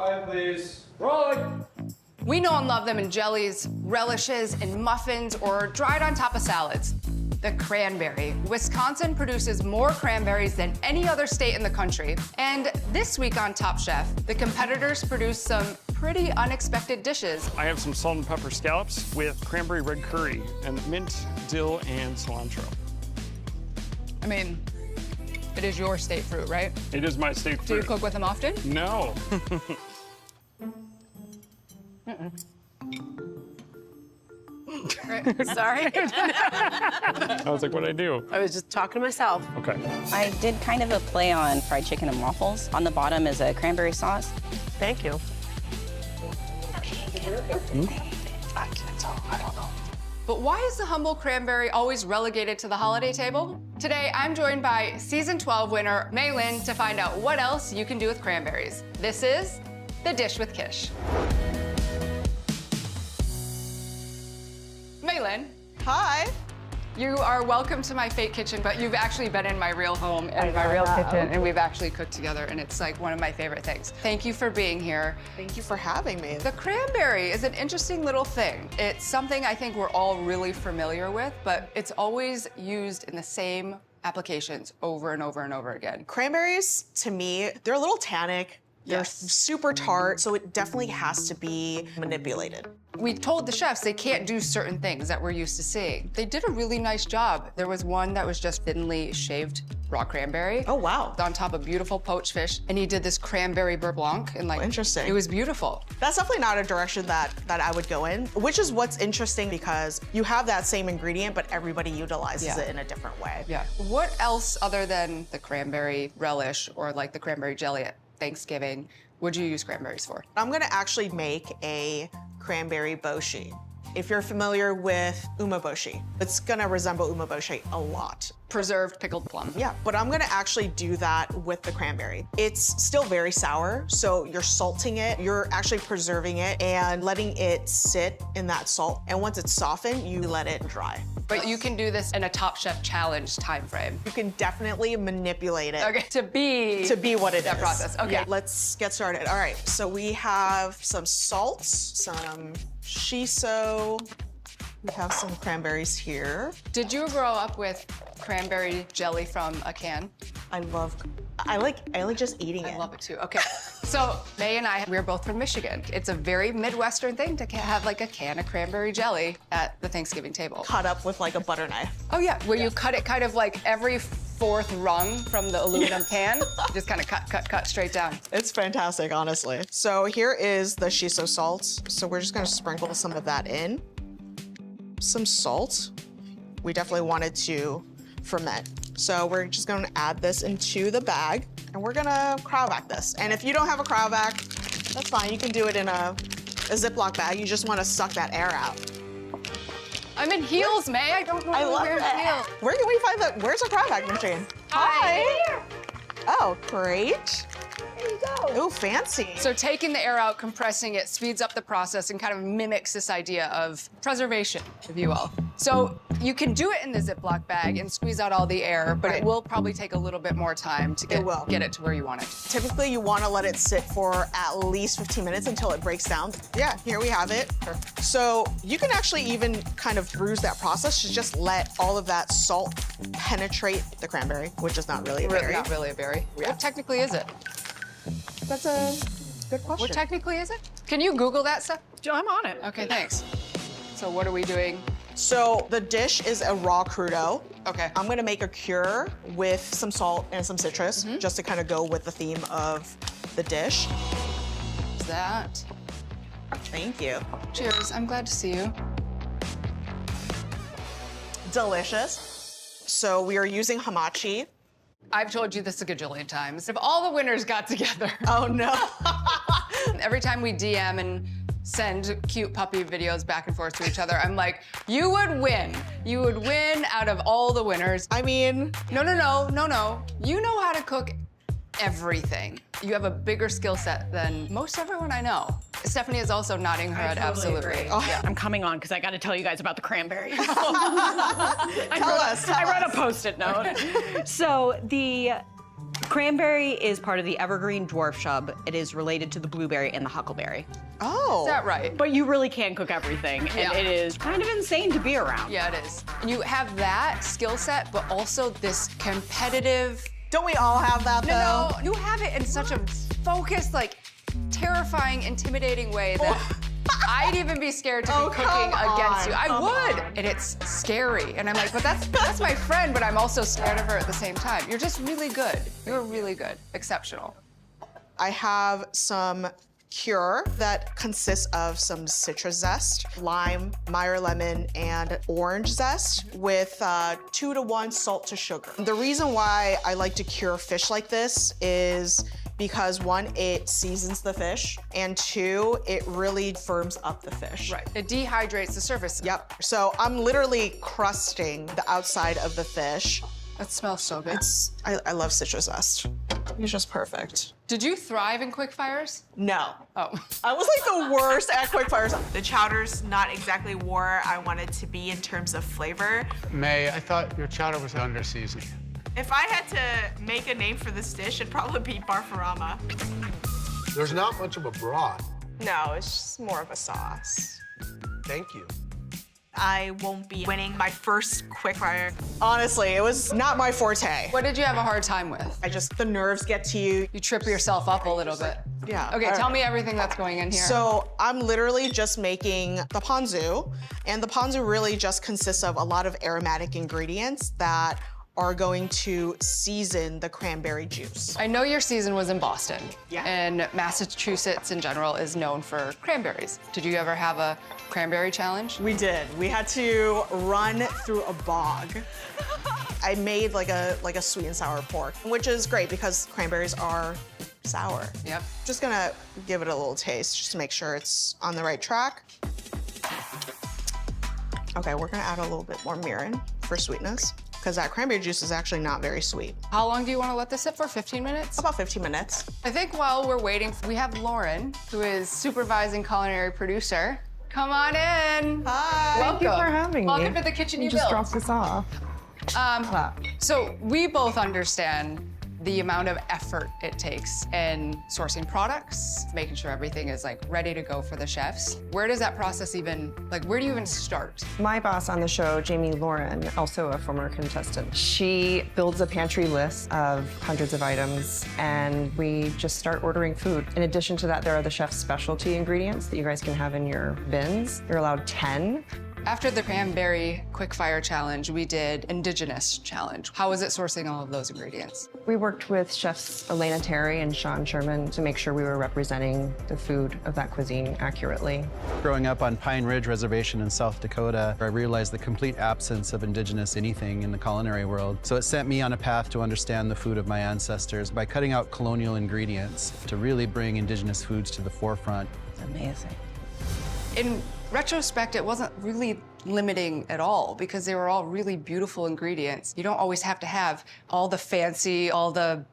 5, please. Rolling. We know and love them in jellies, relishes, in muffins, or dried on top of salads. The cranberry. Wisconsin produces more cranberries than any other state in the country. And this week on Top Chef, the competitors produce some pretty unexpected dishes. I have some salt and pepper scallops with cranberry red curry and mint, dill, and cilantro. I mean, it is your state fruit, right? It is my state fruit. Do you cook with them often? No. Sorry. I was like, what'd I do? I was just talking to myself. Okay. I did kind of a play on fried chicken and waffles. On the bottom is a cranberry sauce. Thank you. I don't know. But why is the humble cranberry always relegated to the holiday table? Today, I'm joined by season 12 winner Mei Lin to find out what else you can do with cranberries. This is The Dish with Kish. Mei Lin. Hi. You are welcome to my fake kitchen, but you've actually been in my real home and my real kitchen, and we've actually cooked together, and it's like one of my favorite things. Thank you for being here. Thank you for having me. The cranberry is an interesting little thing. It's something I think we're all really familiar with, but it's always used in the same applications over and over and over again. Cranberries, to me, they're a little tannic. They're Yes. super tart, so it definitely has to be manipulated. We told the chefs they can't do certain things that we're used to seeing. They did a really nice job. There was one that was just thinly shaved raw cranberry. Oh, wow. On top of beautiful poached fish. And he did this cranberry beurre blanc, and like, Interesting. It was beautiful. That's definitely not a direction that I would go in, which is what's interesting because you have that same ingredient, but everybody utilizes it in a different way. Yeah. What else other than the cranberry relish or like the cranberry jelly at Thanksgiving would you use cranberries for? I'm gonna actually make a cranberry boshi. If you're familiar with umeboshi, it's gonna resemble umeboshi a lot. Preserved pickled plum. Yeah, but I'm gonna actually do that with the cranberry. It's still very sour, so you're salting it, you're actually preserving it and letting it sit in that salt. And once it's softened, you let it dry. But you can do this in a Top Chef challenge time frame. You can definitely manipulate it. Okay, to be what it is. that process. Okay. Yeah, let's get started. All right, so we have some salts, some shiso. We have some cranberries here. Did you grow up with cranberry jelly from a can? I like just eating it. I love it too. Okay. So May and I, we're both from Michigan. It's a very Midwestern thing to have like a can of cranberry jelly at the Thanksgiving table. Cut up with like a butter knife. Oh yeah, where you cut it kind of like every fourth rung from the aluminum can. Just kind of cut straight down. It's fantastic, honestly. So here is the shiso salt. So we're just gonna sprinkle some of that in. Some salt. We definitely wanted to ferment. So we're just gonna add this into the bag and we're gonna cryo vac this. And if you don't have a cryo vac, that's fine. You can do it in a Ziploc bag. You just wanna suck that air out. I'm in heels, May. I don't know I love where that. heels. Where can we find that? Where's a cryo vac machine? Hi. Oh, great. There you go. Oh, fancy. So taking the air out, compressing it, speeds up the process and kind of mimics this idea of preservation, if you will. So you can do it in the Ziploc bag and squeeze out all the air, but it will probably take a little bit more time to get it to where you want it. Typically, you want to let it sit for at least 15 minutes until it breaks down. Yeah, here we have it. So you can actually even kind of bruise that process to just let all of that salt penetrate the cranberry, which is not really a berry. Not really a berry. Yeah. What technically is it? That's a good question. What technically is it? Can you Google that stuff? I'm on it. Okay, thanks. So what are we doing? So the dish is a raw crudo. Okay. I'm gonna make a cure with some salt and some citrus, just to kind of go with the theme of the dish. What's that? Thank you. Cheers, I'm glad to see you. Delicious. So we are using hamachi. I've told you this a gajillion times. If all the winners got together. Oh no. Every time we DM and send cute puppy videos back and forth to each other, I'm like, you would win. You would win out of all the winners. I mean. No. You know how to cook everything. You have a bigger skill set than most everyone I know. Stephanie is also nodding her head, absolutely. Oh. Yeah. I'm coming on because I got to tell you guys about the cranberries. Tell us. I wrote a Post-it note. So the Cranberry is part of the evergreen dwarf shrub. It is related to the blueberry and the huckleberry. Oh. Is that right? But you really can cook everything, and it is kind of insane to be around. Yeah, it is. And you have that skill set, but also this competitive. Don't we all have that, though? No, you have it in such a focused, like, terrifying, intimidating way that I'd even be scared to be cooking against you. I would, and it's scary. And I'm like, but that's my friend, but I'm also scared of her at the same time. You're just really good. You're really good. Exceptional. I have some cure that consists of some citrus zest, lime, Meyer lemon, and orange zest with 2 to 1 salt to sugar. The reason why I like to cure fish like this is because 1, it seasons the fish, and 2, it really firms up the fish. Right. It dehydrates the surface. Yep. So I'm literally crusting the outside of the fish. That smells so good. I love citrus zest. It's just perfect. Did you thrive in quick fires? No. Oh. I was like the worst at quick fires. The chowder's not exactly where I want it to be in terms of flavor. May, I thought your chowder was under seasoned. If I had to make a name for this dish, it'd probably be barfarama. There's not much of a broth. No, it's just more of a sauce. Thank you. I won't be winning my first quick fire. Honestly, it was not my forte. What did you have a hard time with? The nerves get to you. You trip yourself up a little bit. Yeah. Okay, tell me everything that's going in here. So I'm literally just making the ponzu, and the ponzu really just consists of a lot of aromatic ingredients that are going to season the cranberry juice. I know your season was in Boston. Yeah. And Massachusetts in general is known for cranberries. Did you ever have a cranberry challenge? We did. We had to run through a bog. I made like a sweet and sour pork, which is great because cranberries are sour. Yep. Just gonna give it a little taste just to make sure it's on the right track. Okay, we're gonna add a little bit more mirin for sweetness because that cranberry juice is actually not very sweet. How long do you want to let this sit for? 15 minutes? About 15 minutes. I think while we're waiting, we have Lauren, who is supervising culinary producer. Come on in. Hi. Welcome. Thank you for having me. Welcome to the kitchen you just built. dropped this off. So we both understand the amount of effort it takes in sourcing products, making sure everything is like ready to go for the chefs. Where does that process even, like where do you even start? My boss on the show, Jamie Lauren, also a former contestant, she builds a pantry list of hundreds of items, and we just start ordering food. In addition to that, there are the chef's specialty ingredients that you guys can have in your bins. You're allowed 10. After the cranberry quickfire challenge, we did indigenous challenge. How was it sourcing all of those ingredients? We worked with chefs Elena Terry and Sean Sherman to make sure we were representing the food of that cuisine accurately. Growing up on Pine Ridge Reservation in South Dakota, I realized the complete absence of indigenous anything in the culinary world. So it sent me on a path to understand the food of my ancestors by cutting out colonial ingredients to really bring indigenous foods to the forefront. It's amazing. In retrospect, it wasn't really limiting at all because they were all really beautiful ingredients. You don't always have to have all the fancy, all the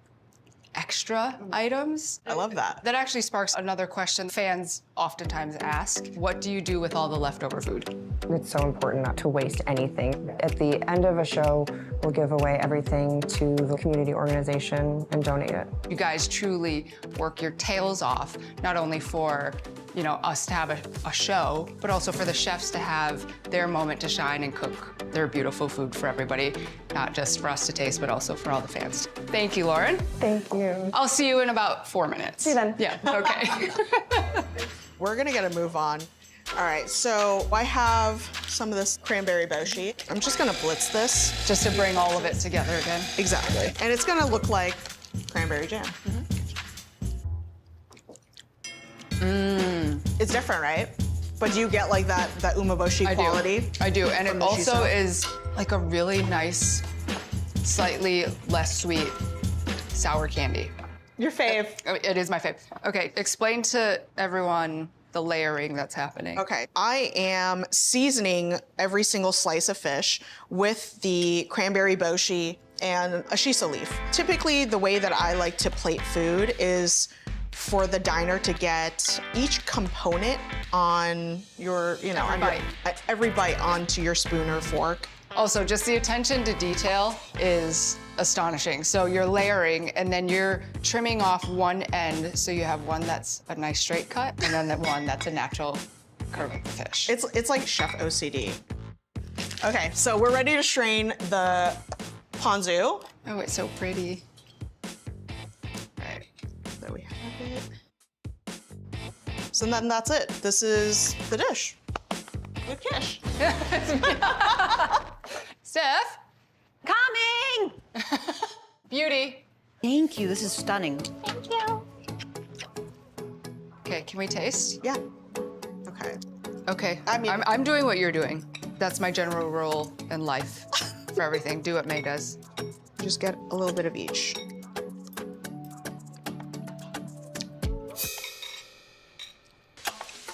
extra items. I love that. That actually sparks another question fans oftentimes ask. What do you do with all the leftover food? It's so important not to waste anything. At the end of a show, we'll give away everything to the community organization and donate it. You guys truly work your tails off, not only for us to have a show, but also for the chefs to have their moment to shine and cook their beautiful food for everybody, not just for us to taste, but also for all the fans. Thank you, Lauren. Thank you. I'll see you in about 4 minutes. See you then. Yeah, okay. We're gonna get a move on. All right, so I have some of this cranberry boshi. I'm just gonna blitz this. Just to bring all of it together again. Exactly. And it's gonna look like cranberry jam. It's different, right? But do you get like that umeboshi quality? I do, and it the also shiso? is like a really nice, slightly less sweet sour candy. Your fave. It is my fave. Okay, explain to everyone the layering that's happening. Okay, I am seasoning every single slice of fish with the cranberry boshi and a shiso leaf. Typically, the way that I like to plate food is for the diner to get each component on your, every bite onto your spoon or fork. Also, just the attention to detail is astonishing. So you're layering, and then you're trimming off one end, so you have one that's a nice straight cut, and then the one that's a natural curve of the fish. It's like chef OCD. Okay, so we're ready to strain the ponzu. Oh, it's so pretty. Right, there we have it. So then that's it. This is the dish. Good Kish. Steph? Coming! Beauty. Thank you, this is stunning. Thank you. Okay, can we taste? Yeah. Okay. Okay, I mean- I'm doing what you're doing. That's my general rule in life for everything. Do what May does. Just get a little bit of each.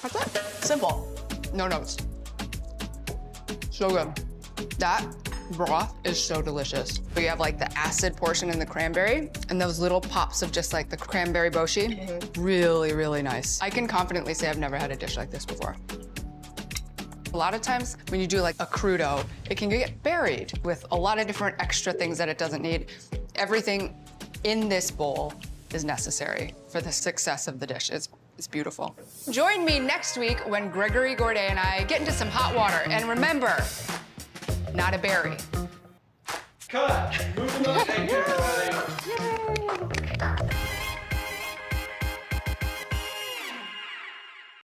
That's it. Simple. No notes. So good. That broth is so delicious. But you have like the acid portion in the cranberry and those little pops of just like the cranberry boshi. Really, really nice. I can confidently say I've never had a dish like this before. A lot of times when you do like a crudo, it can get buried with a lot of different extra things that it doesn't need. Everything in this bowl is necessary for the success of the dish. It's beautiful. Join me next week when Gregory Gourdet and I get into some hot water. And remember, not a berry. Cut. Moving on.